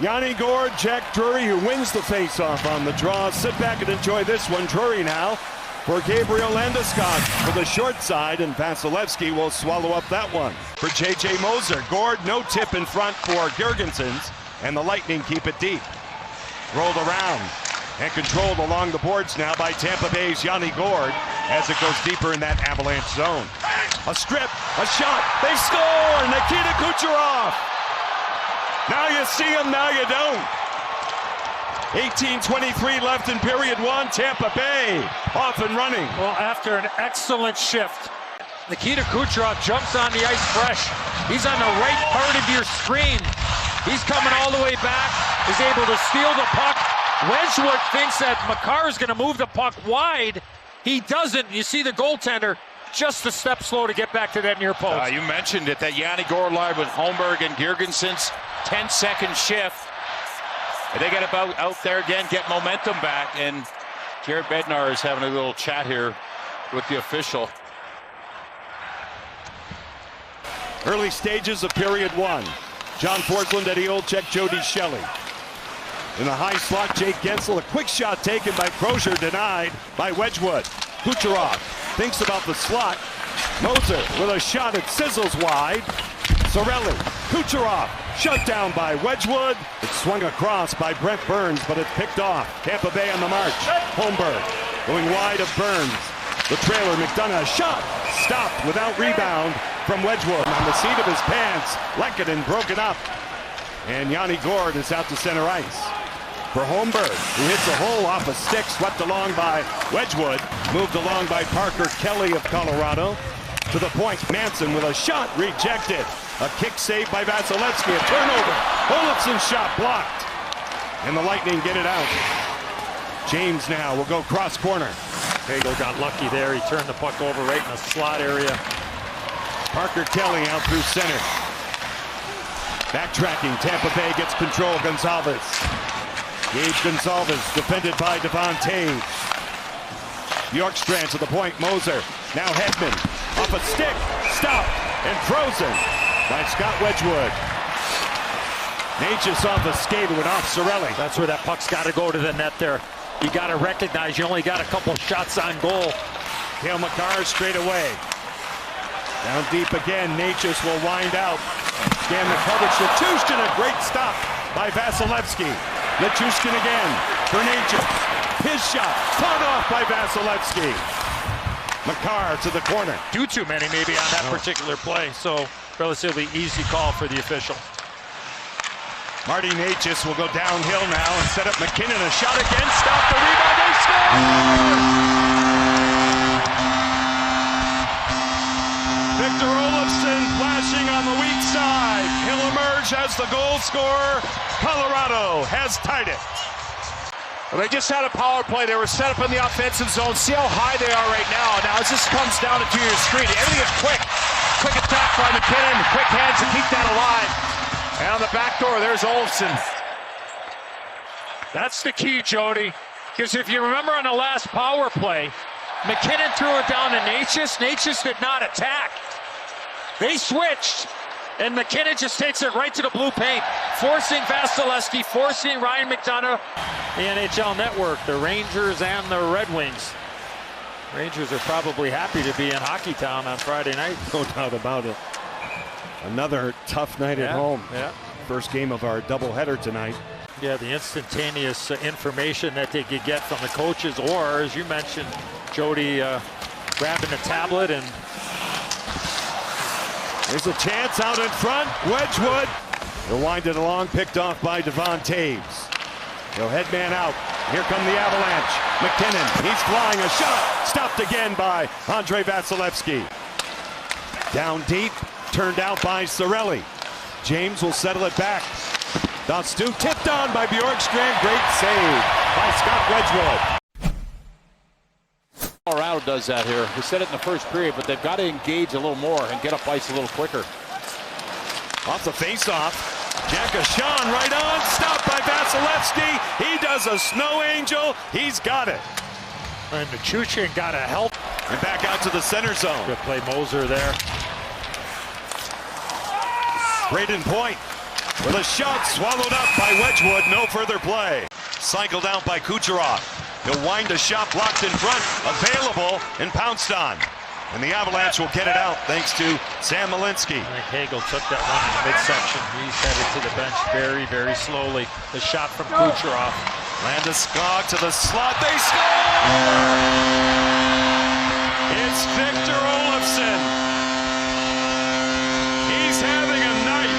Yanni Gord, Jack Drury, who wins the face-off on the draw. Sit back and enjoy this one. Drury now for Gabriel Landeskog for the short side, and Vasilevsky will swallow up that one. For J.J. Moser, Gord no tip in front for Girgensons, and the Lightning keep it deep. Rolled around and controlled along the boards now by Tampa Bay's Yanni Gord as it goes deeper in that Avalanche zone. A strip, a shot, they score! Nikita Kucherov! Now you see him, now you don't. 18:23 left in period one. Tampa Bay off and running. Well, after an excellent shift, Nikita Kucherov jumps on the ice fresh. He's on the right part of your screen. He's coming all the way back, is able to steal the puck. Wedgwood thinks that Makar is going to move the puck wide. He doesn't. You see the goaltender just a step slow to get back to that near post. You mentioned it, that Yanni Gord line with Holmberg and Girgensons, 10-second shift. And they get about out there again, get momentum back, and Jared Bednar is having a little chat here with the official. Early stages of period one. John Forslund, Eddie Olczyk, Jody Shelley. In the high slot, Jake Gensel, a quick shot taken by Crozier, denied by Wedgwood. Kucherov thinks about the slot. Moser with a shot, it sizzles wide. Cirelli, Kucherov, shut down by Wedgwood. It's swung across by Brent Burns, but it's picked off. Tampa Bay on the march. Holmberg going wide of Burns. The trailer, McDonough, shot, stopped without rebound from Wedgwood. On the seat of his pants, Lehkonen broken up. And Yanni Gord is out to center ice. For Holmberg, who hits a hole off a stick, swept along by Wedgwood. Moved along by Parker Kelly of Colorado. To the point, Manson with a shot rejected. A kick saved by Vasilevsky, a turnover. Olofsson's shot blocked. And the Lightning get it out. James now will go cross corner. Pagel got lucky there. He turned the puck over right in the slot area. Parker Kelly out through center. Backtracking, Tampa Bay gets control. Gonzalez. Gage Gonzalez defended by Devon Toews. Bjorkstrand to the point, Moser. Now Hedman off a stick, stopped and frozen by Scott Wedgwood. Natchez off a skate and off Cirelli. That's where that puck's got to go to the net there. You got to recognize you only got a couple shots on goal. Cale Makar straight away. Down deep again, Natchez will wind out. Scan the coverage, Nichushkin, a great stop by Vasilevsky. Nichushkin again for Natchez. His shot, fought off by Vasilevsky. Makar to the corner. Do too many maybe on that particular play, so relatively easy call for the official. Marty Natchez will go downhill now and set up McKinnon. A shot again, stop the rebound, they score! Victor Olofsson flashing on the weak side. He'll emerge as the goal scorer. Colorado has tied it. Well, they just had a power play. They were set up in the offensive zone. See how high they are right now. Now, as this comes down into your screen, everything is quick. Quick attack by McKinnon. Quick hands to keep that alive. And on the back door, there's Olofsson. That's the key, Jody. Because if you remember on the last power play, McKinnon threw it down to Natchez. Natchez did not attack. They switched, and McKinnon just takes it right to the blue paint, forcing Vasilevsky, forcing Ryan McDonough. The NHL Network, the Rangers and the Red Wings. Rangers are probably happy to be in Hockey Town on Friday night. No doubt about it. Another tough night at home. Yeah. First game of our doubleheader tonight. Yeah, the instantaneous information that they could get from the coaches, or as you mentioned, Jody grabbing the tablet and. There's a chance out in front. Wedgwood. They'll wind it along, picked off by Devon Toews. They'll head man out. Here come the Avalanche. McKinnon, he's flying, a shot. Stopped again by Andrei Vasilevsky. Down deep, turned out by Cirelli. James will settle it back. Dastu tipped on by Bjorkstrand. Great save by Scott Wedgwood. Colorado does that here. We said it in the first period, but they've got to engage a little more and get up ice a little quicker. Off the face-off. Jack Ashan right on. Stopped by Vasilevsky. He does a snow angel. He's got it. And Nichushkin got to help. And back out to the center zone. Good play, Moser there. Braden Point with a shot swallowed up by Wedgwood. No further play. Cycled out by Kucherov. He'll wind a shot blocked in front. Available and pounced on. And the Avalanche will get it out thanks to Sam Malinsky. I think Hagel took that one in the midsection. He's headed to the bench very, very slowly. The shot from Kucherov. Landeskog to the slot. They score! It's Victor Olofsson. He's having a night.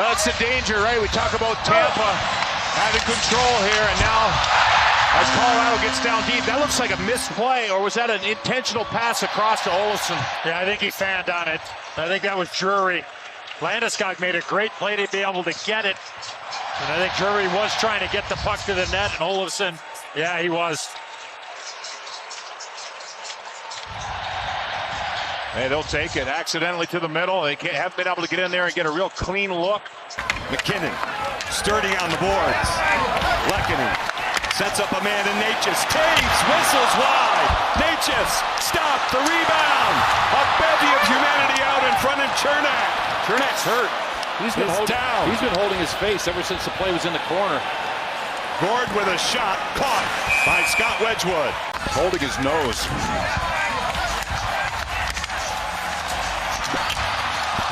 Well, it's the danger, right? We talk about Tampa having control here, and now as Colorado gets down deep, that looks like a missed play, or was that an intentional pass across to Olofsson? Yeah, I think he fanned on it. I think that was Drury. Landeskog made a great play to be able to get it. And I think Drury was trying to get the puck to the net, and Olofsson, yeah, he was. Hey, they'll take it accidentally to the middle. They haven't been able to get in there and get a real clean look. McKinnon sturdy on the boards. Lehkonen sets up a man in Natchez. Taves whistles wide. Natchez stopped the rebound. A bevy of humanity out in front of Chernak. Chernak's hurt. He's been holding his face ever since the play was in the corner. Gord with a shot caught by Scott Wedgwood. Holding his nose.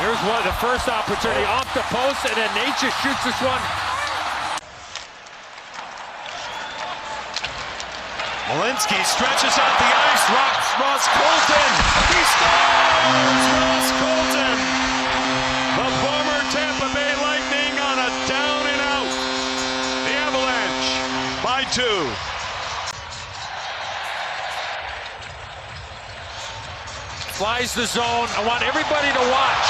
Here's one, the first opportunity off the post, and then Natchez shoots this one. Malinsky stretches out the ice. Ross Colton. He scores! Ross Colton. The former Tampa Bay Lightning on a down and out. The Avalanche by 2. Flies the zone. I want everybody to watch.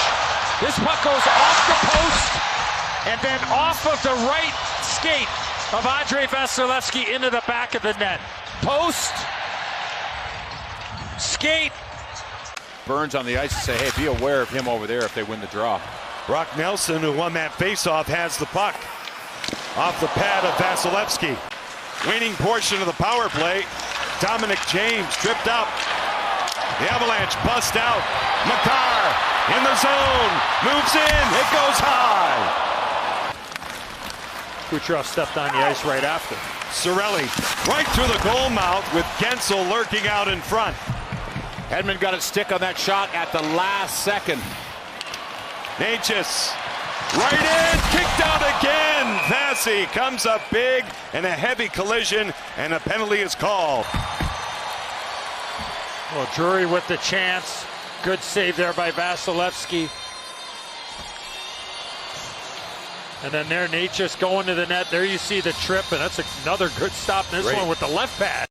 This puck goes off the post and then off of the right skate of Andrei Vasilevskiy into the back of the net. Post, skate. Burns on the ice and say, hey, be aware of him over there if they win the draw. Brock Nelson, who won that faceoff, has the puck off the pad of Vasilevskiy. Waning portion of the power play. Dominic James tripped up. The Avalanche bust out. Makar in the zone. Moves in. It goes high. Kucherov stepped on the ice right after. Cirelli right through the goal mouth with Gensel lurking out in front. Hedman got a stick on that shot at the last second. Natchez right in. Kicked out again. Vasi comes up big and a heavy collision, and a penalty is called. Well, Drury with the chance. Good save there by Vasilevskiy. And then there, Natchez going to the net. There you see the trip, and that's another good stop. This one with the left pad.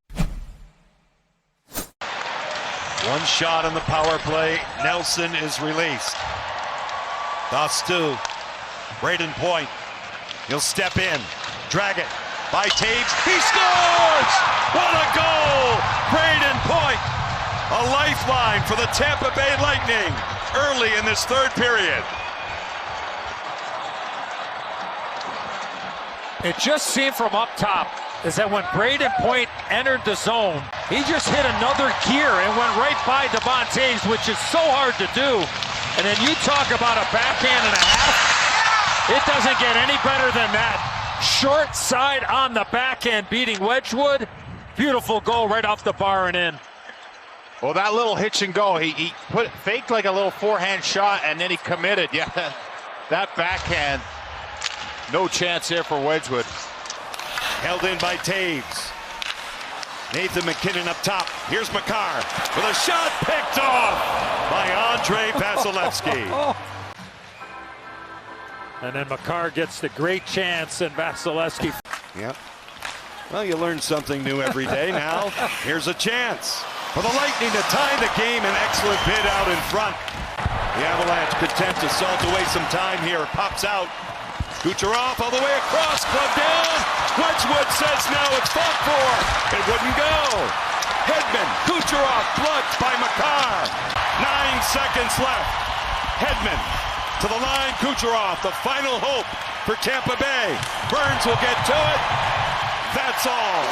One shot on the power play. Nelson is released. Dastu. Braden Point. He'll step in. Drag it by Taves. He scores! What a goal! Braden Point. A lifeline for the Tampa Bay Lightning early in this third period. It just seemed from up top is that when Braden Point entered the zone, he just hit another gear and went right by Devon Taves, which is so hard to do. And then you talk about a backhand and a half. It doesn't get any better than that. Short side on the backhand beating Wedgwood. Beautiful goal right off the bar and in. Well, that little hitch and go, he faked like a little forehand shot, and then he committed. Yeah, that backhand. No chance here for Wedgwood. Held in by Taves. Nathan McKinnon up top. Here's Makar with a shot picked off by Andrei Vasilevskiy. And then Makar gets the great chance, and Vasilevskiy. Yep. Well, you learn something new every day now. Here's a chance for the Lightning to tie the game. An excellent bid out in front. The Avalanche content to salt away some time here. Pops out. Kucherov all the way across. Club down. Wedgwood says no, it's fought for. It wouldn't go. Hedman. Kucherov blocked by Makar. 9 seconds left. Hedman to the line. Kucherov, the final hope for Tampa Bay. Burns will get to it. That's all.